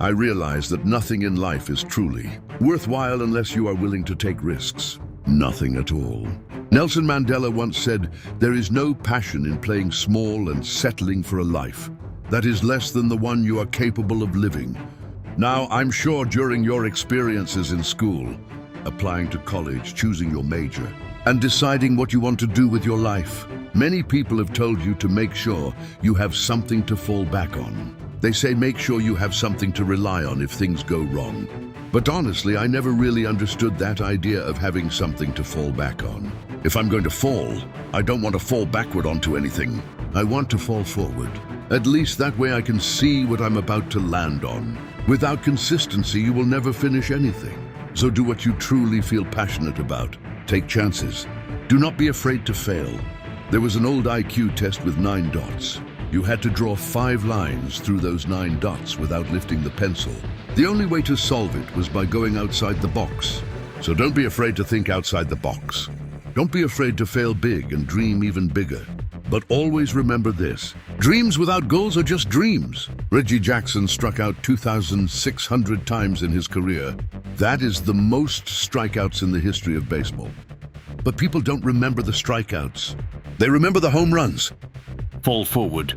I realized that nothing in life is truly worthwhile unless you are willing to take risks. Nothing at all. Nelson Mandela once said, "There is no passion in playing small and settling for a life that is less than the one you are capable of living." Now, I'm sure during your experiences in school, applying to college, choosing your major, and deciding what you want to do with your life, many people have told you to make sure you have something to fall back on. They say make sure you have something to rely on if things go wrong. But honestly, I never really understood that idea of having something to fall back on. If I'm going to fall, I don't want to fall backward onto anything. I want to fall forward. At least that way I can see what I'm about to land on. Without consistency, you will never finish anything. So do what you truly feel passionate about. Take chances. Do not be afraid to fail. There was an old IQ test with 9 dots. You had to draw 5 lines through those 9 dots without lifting the pencil. The only way to solve it was by going outside the box. So don't be afraid to think outside the box. Don't be afraid to fail big and dream even bigger. But always remember this: dreams without goals are just dreams. Reggie Jackson struck out 2,600 times in his career. That is the most strikeouts in the history of baseball. But people don't remember the strikeouts. They remember the home runs. Fall forward.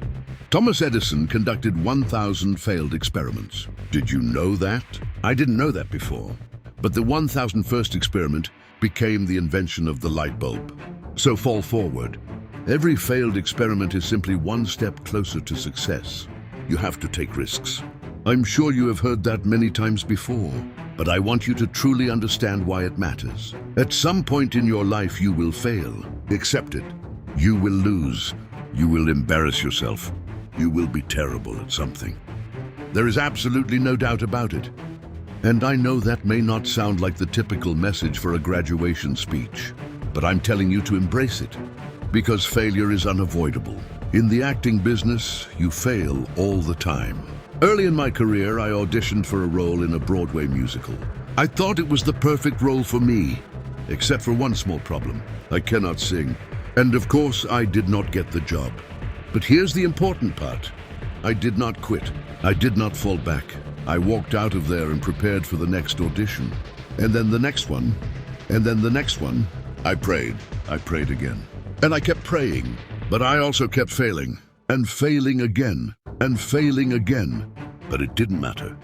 Thomas Edison conducted 1,000 failed experiments. Did you know that? I didn't know that before. But the 1,001st experiment became the invention of the light bulb. So fall forward. Every failed experiment is simply one step closer to success. You have to take risks. I'm sure you have heard that many times before, but I want you to truly understand why it matters. At some point in your life, you will fail. Accept it. You will lose. You will embarrass yourself. You will be terrible at something. There is absolutely no doubt about it. And I know that may not sound like the typical message for a graduation speech, but I'm telling you to embrace it, because failure is unavoidable. In the acting business, you fail all the time. Early in my career, I auditioned for a role in a Broadway musical. I thought it was the perfect role for me, except for one small problem: I cannot sing. And of course, I did not get the job. But here's the important part. I did not quit. I did not fall back. I walked out of there and prepared for the next audition. And then the next one. And then the next one. I prayed. I prayed again. And I kept praying. But I also kept failing. And failing again. And failing again. But it didn't matter.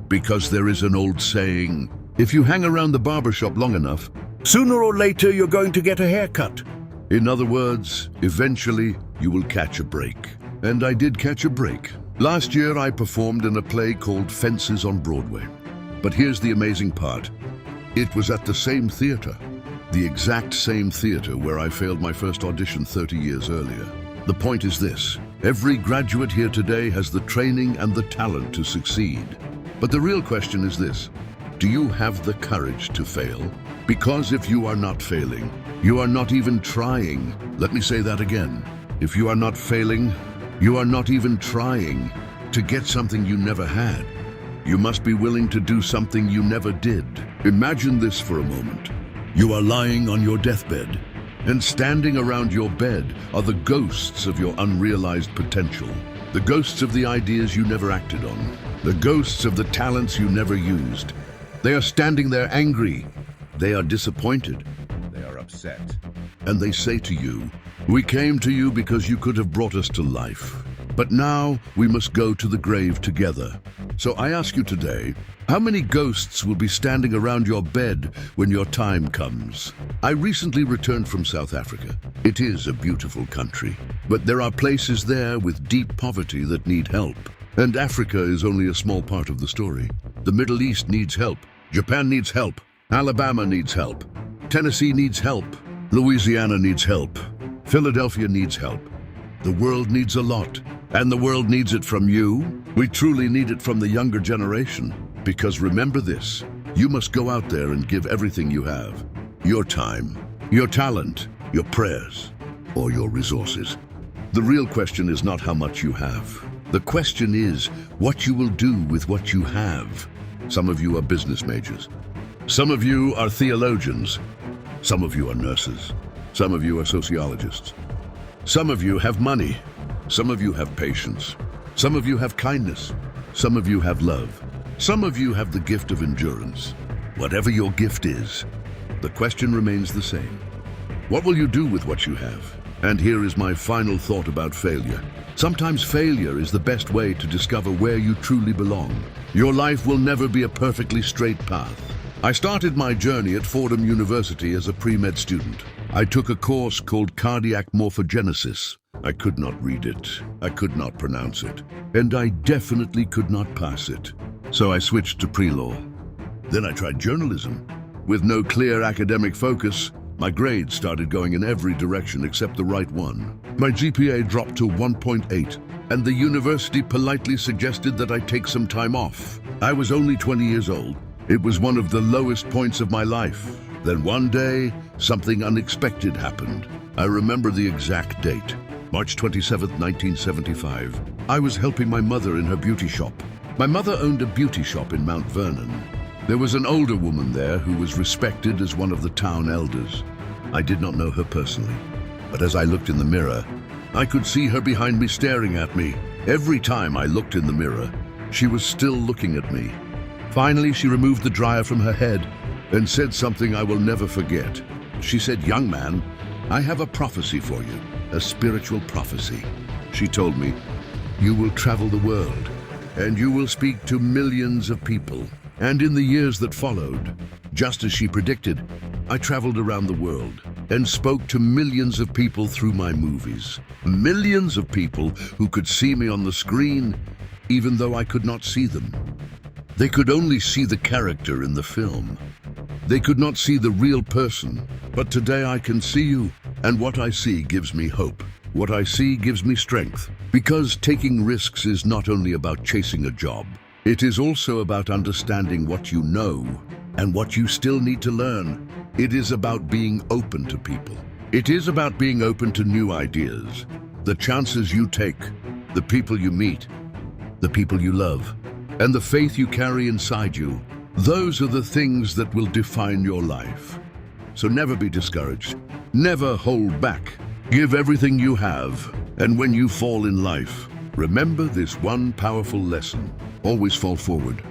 Because there is an old saying: if you hang around the barbershop long enough, sooner or later you're going to get a haircut. In other words, eventually you will catch a break. And I did catch a break. Last year I performed in a play called Fences on Broadway. But here's the amazing part. It was at the same theater. The exact same theater where I failed my first audition 30 years earlier. The point is this: every graduate here today has the training and the talent to succeed. But the real question is this: do you have the courage to fail? Because if you are not failing, you are not even trying. Let me say that again. If you are not failing, you are not even trying to get something you never had. You must be willing to do something you never did. Imagine this for a moment. You are lying on your deathbed, and standing around your bed are the ghosts of your unrealized potential. The ghosts of the ideas you never acted on. The ghosts of the talents you never used. They are standing there angry. They are disappointed. They are upset. And they say to you, "We came to you because you could have brought us to life. But now we must go to the grave together." So I ask you today, how many ghosts will be standing around your bed when your time comes? I recently returned from South Africa. It is a beautiful country, but there are places there with deep poverty that need help. And Africa is only a small part of the story. The Middle East needs help. Japan needs help. Alabama needs help. Tennessee needs help. Louisiana needs help. Philadelphia needs help. The world needs a lot, and the world needs it from you. We truly need it from the younger generation. Because remember this: you must go out there and give everything you have. Your time, your talent, your prayers, or your resources. The real question is not how much you have. The question is what you will do with what you have. Some of you are business majors. Some of you are theologians. Some of you are nurses. Some of you are sociologists. Some of you have money. Some of you have patience. Some of you have kindness. Some of you have love. Some of you have the gift of endurance. Whatever your gift is, the question remains the same. What will you do with what you have? And here is my final thought about failure. Sometimes failure is the best way to discover where you truly belong. Your life will never be a perfectly straight path. I started my journey at Fordham University as a pre-med student. I took a course called cardiac morphogenesis. I could not read it, I could not pronounce it, and I definitely could not pass it. So I switched to pre-law. Then I tried journalism. With no clear academic focus, my grades started going in every direction except the right one. My GPA dropped to 1.8, and the university politely suggested that I take some time off. I was only 20 years old. It was one of the lowest points of my life. Then one day, something unexpected happened. I remember the exact date, March 27, 1975. I was helping my mother in her beauty shop. My mother owned a beauty shop in Mount Vernon. There was an older woman there who was respected as one of the town elders. I did not know her personally, but as I looked in the mirror, I could see her behind me staring at me. Every time I looked in the mirror, she was still looking at me. Finally, she removed the dryer from her head and said something I will never forget. She said, "Young man, I have a prophecy for you, a spiritual prophecy." She told me, "You will travel the world, and you will speak to millions of people." And in the years that followed, just as she predicted, I traveled around the world and spoke to millions of people through my movies. Millions of people who could see me on the screen, even though I could not see them. They could only see the character in the film. They could not see the real person. But today I can see you, and what I see gives me hope. What I see gives me strength. Because taking risks is not only about chasing a job. It is also about understanding what you know and what you still need to learn. It is about being open to people. It is about being open to new ideas, the chances you take, the people you meet, the people you love, and the faith you carry inside you. Those are the things that will define your life. So never be discouraged. Never hold back. Give everything you have. And when you fall in life, remember this one powerful lesson. Always fall forward.